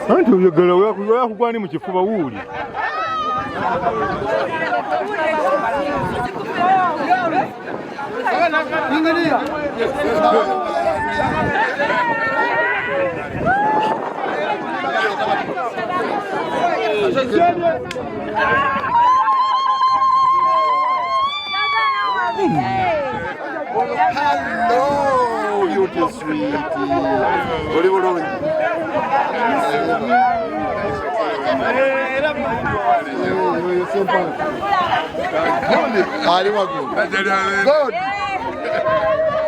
Anti ubyogala wakugwani mu kifuba wuuli. Hello, beauty sweetie.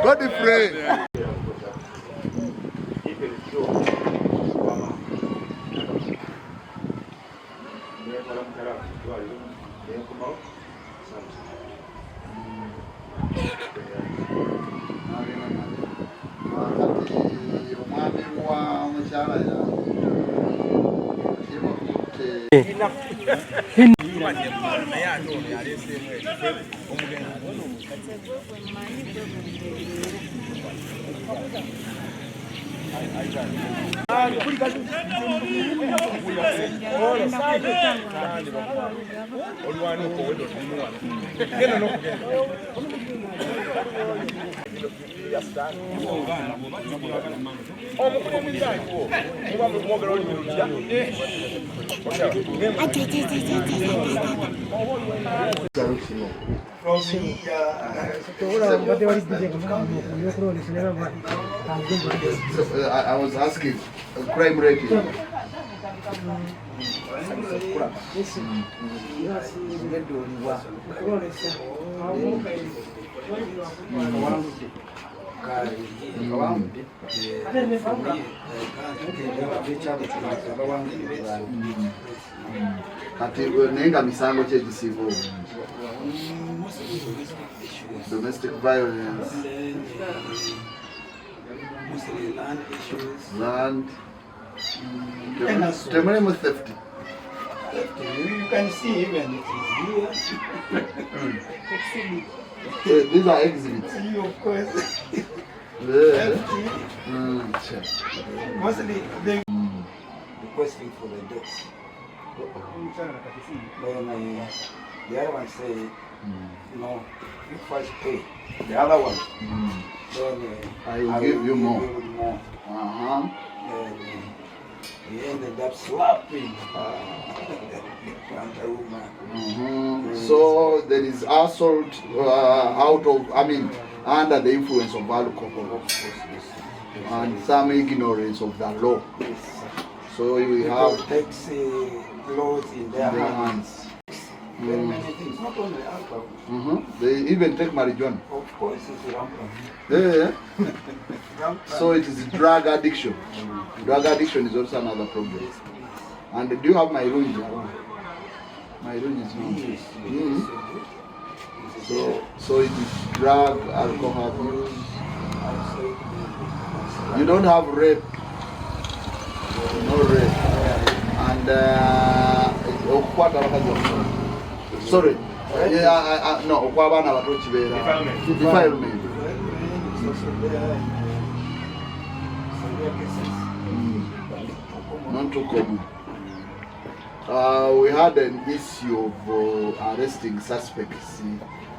God pray. I was asking crime rate. Nenga misango chekisivo. Domestic violence, land issues, criminal theft. You can see even it is here. These are exhibits. Of course. Mostly they requesting for the debts. Then the other one say, no, you first pay. The other one, then I will give you more. Then he ended up slapping the woman. So there is assault under the influence of alcohol, and some ignorance of the law. So we have takes laws in their hands. Very many things, not only alcohol. They even take marijuana. Of course, it's rampant. Yeah. So it is drug addiction. Drug addiction is also another problem. And do you have my room? My room is So it is drug, alcohol abuse. You don't have rape. No rape. And sorry. No, defilement. Not too common. We had an issue of arresting suspects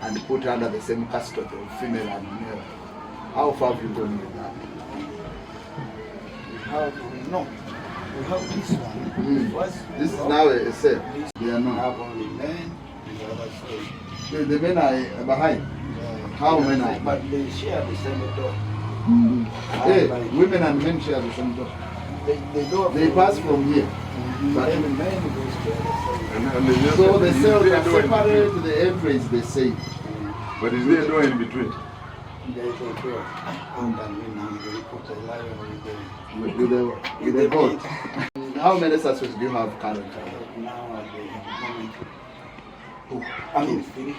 and put under the same custody of female and male. How far have you gone with that? How do we know? We have this one. This is now a cell. They are We not. have only men and the other side. The men are behind. How many are? But they share the same door. Hey, women and men share the same door. They pass from here. But Every man goes to the other side. so the cells are separate, the entry is the same. But is there a door in between? There is a door. And then we put a lion With the boat. How many suspects do you have currently? now at the moment. I mean, 3.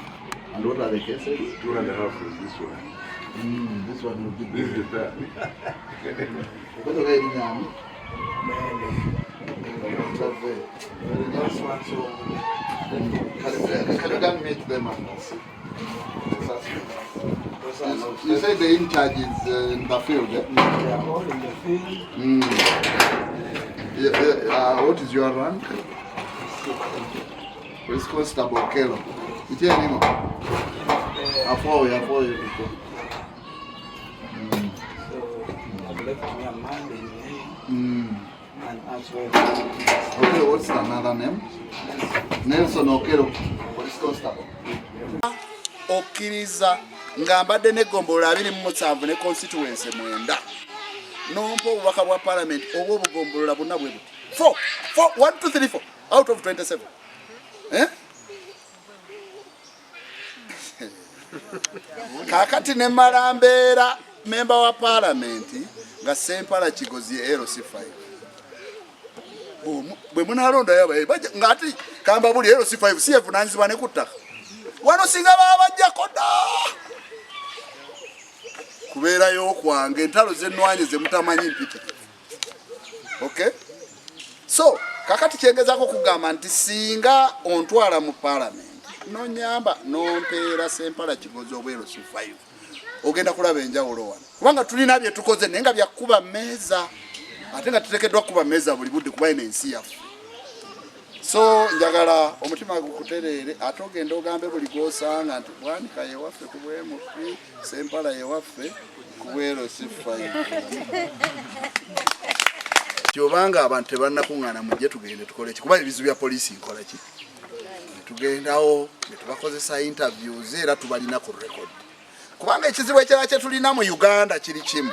And what are the cases? 2.5 is this one. This one will be This is the third. What's the way now? This one, so Can you meet them and see? those are not. You say the in charge is in the field, eh? They are all in the field. What is your rank? Police Constable Kelo. It's here anymore. Afoy. So I've left me a man in here. And as well. Okay, what's another name? Nelson Okelo, Police Constable. Okkiriza ng'ambadde n'eggombolola 27 ne constituency 9 nompa obubaka bwa parliament oba obugombolola bonna bwe buti 1 2 3 4 out of 27 kakati ne Malambeera member wa parliament nga Sempala Kigozi LC5 bwe munalonda yabaye ngati kamba buli LC5 si evunanyizibwa ne ku ttaka wano singa babajjako dda kubeerayo okwange entalo z'ennwanyi ze mutamanyi mpitirivu. Okay, so kakati kyengezako kugamba nti singa ontwala mu parliament nonyamba nompeera Sempala Kigozi obwa LC5 ogenda kulaba enjawulo wano kubanga tulina bye tukoze naye nga byakuba mmeeza ate nga tuteekeddwa kuba mmeeza buli budde kuba ina ensi yaffe. So njagala omutima gukutereere ate ogenda ogambe buli gw'osanga nti Bwanika ye waffe ku bw'MP, Sempala ye waffe ku LC5. Kyobanga abantu tebannakuŋŋaana mujje tugende tukole ki kuba ebizibu bya poliisi nkola ki tugendawo ne tubakozesa interviews era tubalina ku record kubanga ekizibu ekirala kye tulina mu Uganda kiri kimu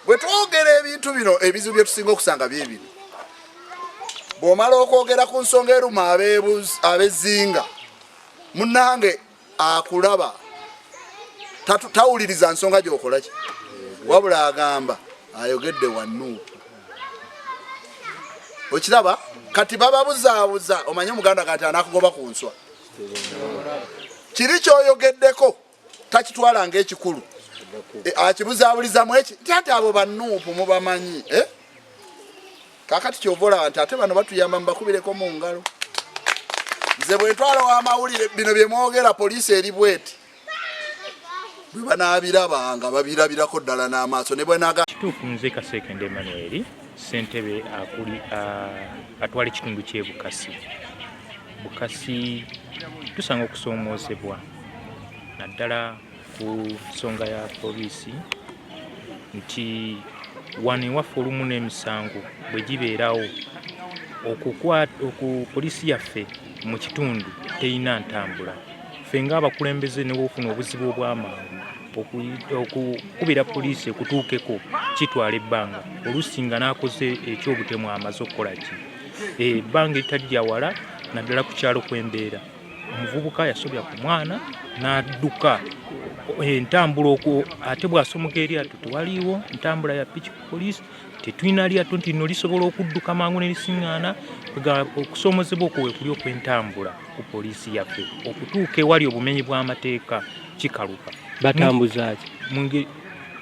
bwe twogera ebintu bino ebizibu bye tusinga okusanga bye bino bw'omala okwogera ku nsonga eruma ab'e Zzinga munnange akulaba tawuliriza nsonga gy'okola ki wabula agamba ayogedde wannuupu okiraba kati bababuzaabuza omanye omuganda kati anakugoba ku nswa kiri kyoyogeddeko takitwala ng'ekikulu akibuzaabulizamu eki nti ate abo bannuupu mubamanyi kakati kyovola nti ate bano batuyamba mbakubireko mu ngalo nze bwe ntwala w'amawulire bino bye mwogera poliisi eri bweti bwe banaabirabanga babirabirako ddala n'amaaso ne bwe naga kituufu nze Kasekende Emmanuel ssentebe atwala ekitundu ky'e Bukasi tusanga okusoomoozebwa naddala ku nsonga ya poliisi nti wano ewaffe olumu n'emisango bwe gibeerawo poliisi yaffe mu kitundu terina ntambula ffe ng'abakulembeze ne bwofuna obuzibu obw'amangu okukubira poliisi ekutuukeko kitwala ebbanga oluusi nga n'akoze ekyobutemu amaze okukola ki ebbanga eritajja wala naddala ku kyalo kw'embeera omuvubuka yasobya ku mwana n'adduka entambula ate bw'asomoka eryato tewaliiwo ntambula ya piki ku poliisi tetulina lyato nti lino lisobola okudduka mangu ne lisiŋŋaana okusoomozebwa okwo we kuli okw'entambula ku poliisi yaffe okutuuka ewali obumenyi bw'amateeka kikaluka batambuza ki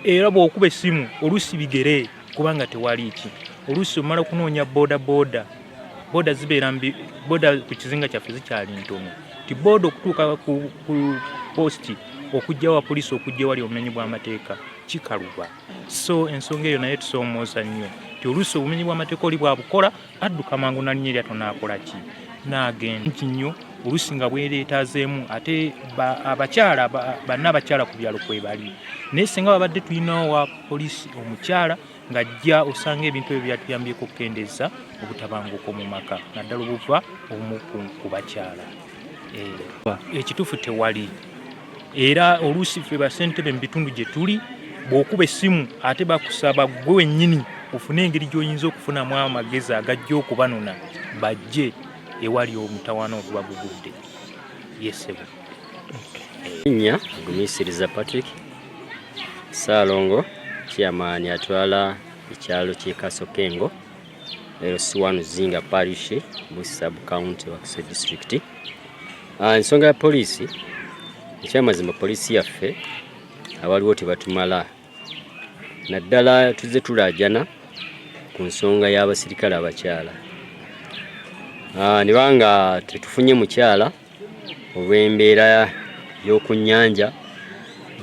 era bw'okuba essimu oluusi bigere kubanga tewali ki oluusi omala okunoonya booda zibeera booda ku kizinga kyaffe zikyali ntono ti booda okutuuka ku posti okujja wa poliisi okujja wali obumenyi bw'amateeka kikaluba so ensonga eyo naye tusoomooza nnyo ti oluusi obumenyi bw'amateeka oli bwabukola adduka mangu nalinnya eryato n'akola ki n'agenda nnyo oluusi nga bwereetaazeemu ate abakyala banna abakyala ku byalo kwe bali naye singa babadde tulinawo wa poliisi omukyala ng'ajja osanga ebintu ebyo byatuyambyeko okukendeeza obutabanguko mu maka naddala obuva omu ku bakyala. Ekituufu tewali era oluusi ffe bassentebe mu bitundu gye tuli bw'okuba essimu ate bakusaba gwe wennyini ofune engeri gy'oyinza okufunamu amagezi agajja okubanona bajje ewali omutawaana oguba gugudde. Yesebo Nya Gumisiriza Patrick Saalongo chairman atwala ekyalo ky'e Kasokengo LC1 Zzinga Parish Bizibu County Wakise District. Ensonga ya poliisi ekyamazima poliisi yaffe abaliwo tebatumala naddala tuzze tulaajana ku nsonga y'abasirikale abakyala. Nibanga tetufunye mukyala olw'embeera y'oku nnyanja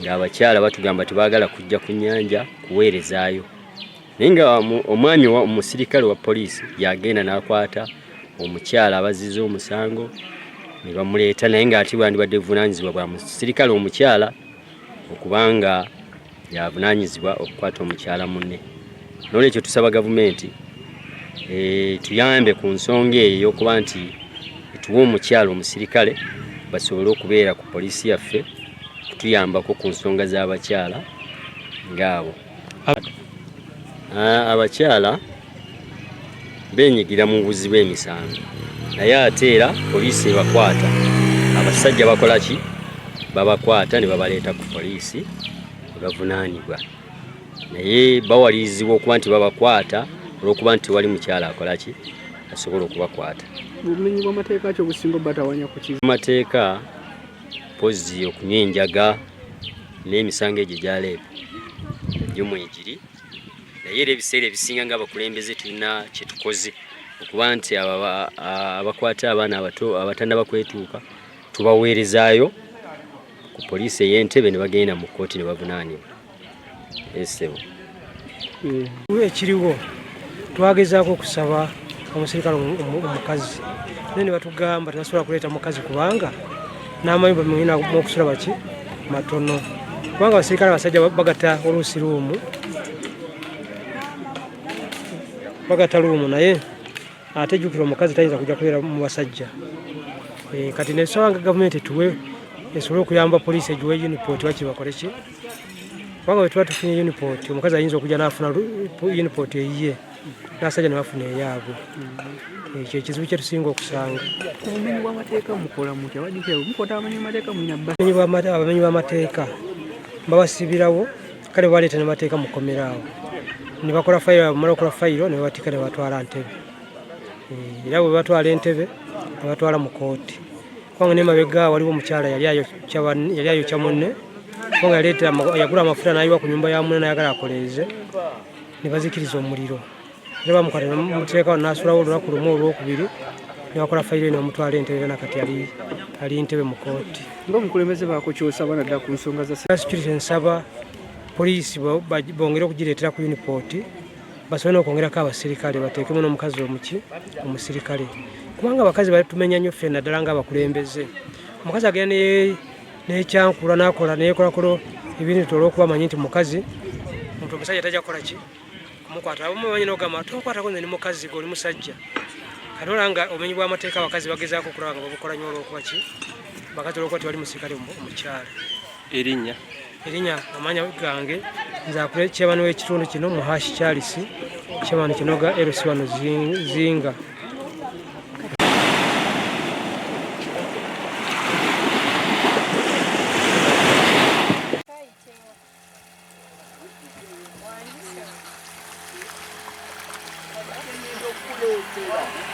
ng'abakyala batugamba tebaagala kujja ku nnyanja kuweerezaayo, naye nga omwami omusirikale wa poliisi yagenda n'akwata omukyala abazizza omusango ne bamuleeta, naye ng'ate bwandibadde buvunaanyizibwa bwa musirikale omukyala okubanga yavunaanyizibwa okukwata omukyala munne. N'olwekyo tusaba gavumenti tuyambe ku nsonga eyo y'okuba nti tuwe omukyala omusirikale basobole okubeera ku poliisi yaffe kutuyambako ku nsonga z'abakyala ng'abo. Abakyala beenyigira mu buzi bw'emisango naye ate era poliisi ebakwata, abasajja bakola ki? Babakwata ne babaleeta ku poliisi ne bavunaanibwa, naye bawalirizibwa okuba nti babakwata olw'okuba nti wali mukyala akola ki? Asobola okubakwata. Obumenyi bw'amateeka kyo businga batawanya ku kizi amateeka pozi okunywa enjaga n'emisango egyo gyaleeba gyo mwegiri, naye era ebiseera ebisinga ng'abakulembeze tulina kye tukoze okuba nti abakwata abaana abato abatannaba kwetuuka tubaweerezaayo ku poliisi ey'Entebbe ne bagenda mu kkooti ne bavunaanibwa. Esebo ekiriwo twagezaako okusaba omusirikale omukazi naye ne batugamba tebasobola kuleeta mukazi kubanga n'amayumba mulina okusula baki matono, kubanga abasirikale abasajja bagata oluusi luumu bagata luumu, naye ate jjukira omukazi tayinza kujja kubeera mu basajja. Kati nesabanga gavumenti tuwe esobole okuyamba poliisi egiwe unipoti waki bakole ki, kubanga bwe tuba tufunye unipoti omukazi ayinza okujja n'afuna unipoti eyiye n'abasajja ne bafuna eyaabwe. Ekyo ekizibu kye tusinga okusanga. Obumenyi bw'amateeka mukola mutya? Wajjukira mukwata abamenyi b'amateeka mulina abamenyi b'amateeka babasibirawo kale baleeta ne bateeka mukomeraawo ne bakola fayiro, bamala okukola fayiro ne babatika ne batwala Ntebe. Era bwe batwala Entebbe ne batwala mu kooti, kubanga n'emabega waliwo omukyala yali ayokya munne kubanga yagula amafuta n'ayiwa ku nnyumba ya munne n'ayagala akoleeze ne bazikiriza omuliro. Era bamukwata ne bamuteekawo n'asulawo olunaku lumu olwokubiri ne bakola fayiro ne bamutwala Entebbe, nakati ali Ntebbe mu kooti. Ng'omukulembeze baako ky'osaba naddala ku nsonga za security nsaba poliisi bongere okugireetera ku unipoti basobole n'okwongerako abasirikale bateekemu n'omukazi omusirikale, kubanga abakazi batumenya nnyo ffe naddala ng'abakulembeze. Omukazi agenda n'ekyankula n'akola neyekolakolo ebintu olw'okuba amanyi nti mukazi omuntu omusajja tajja kukola ki kumukwata. Abamu bamanyi n'ogamba tomukwatako nze ni mukazi gwe oli musajja. Kati olanga obumenyi bw'amateeka abakazi bagezaako okulaba nga babukola nnyo olw'okuba ki bakazi olw'okuba tewali musirikale omukyala. Erinnya amanya gange nze chairman w'ekitundu kino Muhashi Charles, chairman kinoga LC1 Zzinga. eyegwanyiza